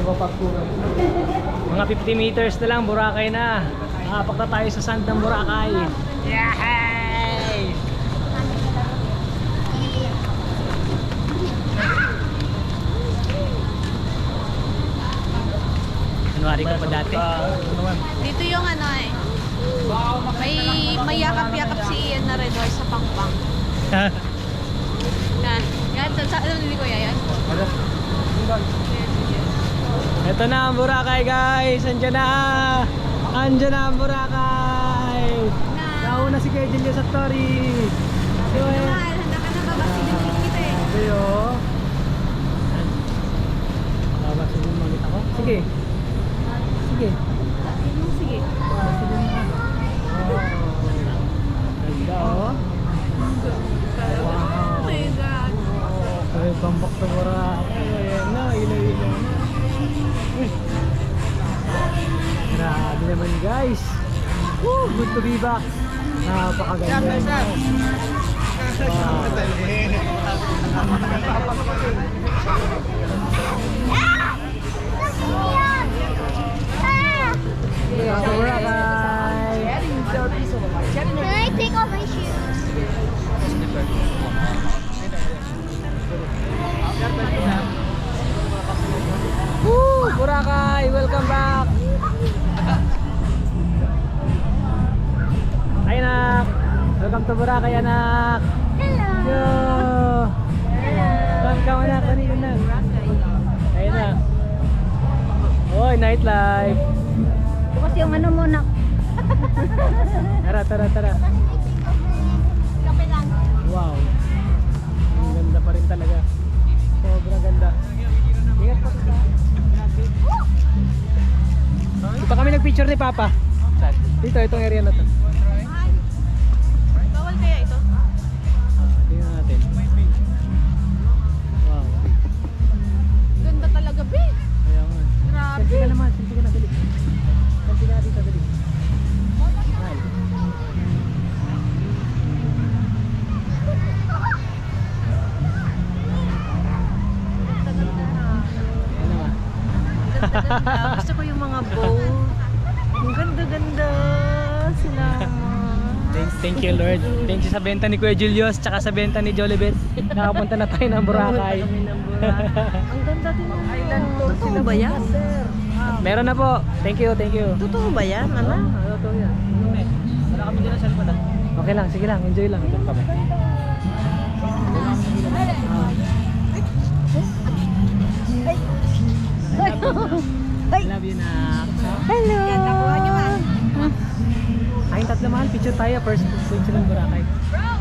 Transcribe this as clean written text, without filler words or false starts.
Mga 50 meters na lang, Boracay na. Nakapak na tayo sa sand ng Boracay. Yay! January ka pa dati. Dito yung ano eh. May yakap-yakap si Ian na Redor sa Pangpang. Yan, alam ni Kuya yan? Ito na ang Boracay, guys. Andiyan na. Andiyan na ang Boracay. Nauna si Kuya Julio sa story. Mahal, handa ka na babasilin kita eh. Ayo. Babasilin mo kita ko. Sige. Sige. Sige. Babasilin mo. Ganda oh. Oh my God. Ay, pambak sa Boracay. Ayan na, ilaw-ilaw na. Uy. Grabe naman, guys. Woo, good to be back. Napakaganda. Wow. Can I take off my shoes? Woo! Boracay! Welcome back! Ay, anak! Welcome to Boracay, anak! Hello. Yo! Welcome, anak! Kanina na! Ayun na! Oy, nightlife! Bukas yung ano mo, nak. Tara, tara, tara! Kape lang. Wow! Ang ganda pa rin talaga. Sobrang ganda. Ingat po. Dito kami nagpicture ni Papa. Dito, itong area na to. Bawal kaya ito? Tingnan natin. Wow. Ganda talaga, be. Kaya nga. Grabe. Selfie ka naman, selfie ka na, dali. Selfie ka na dito, dali. Smile. Ano ba? Ganda-ganda. Gusto ko yung mga bow. Ang ganda-ganda. Sila. Thank you, Lord. Thank you sa benta ni Kuya Julius tsaka sa benta ni Jolibet. Nakapunta na tayo ng Boracay. Ang ganda din ng island to. Totoo ba yan? Meron na po. Thank you, thank you. Totoo ba yan, ano? Totoo yan. Wala kami dyan sa lipad. Okay lang, sige lang. Enjoy lang. Ito kami. Love you na. Hello. Yan, nakuha nyo ah. Ayun, tatlo mahal. Picture tayo. First picture ng Boracay. Bro!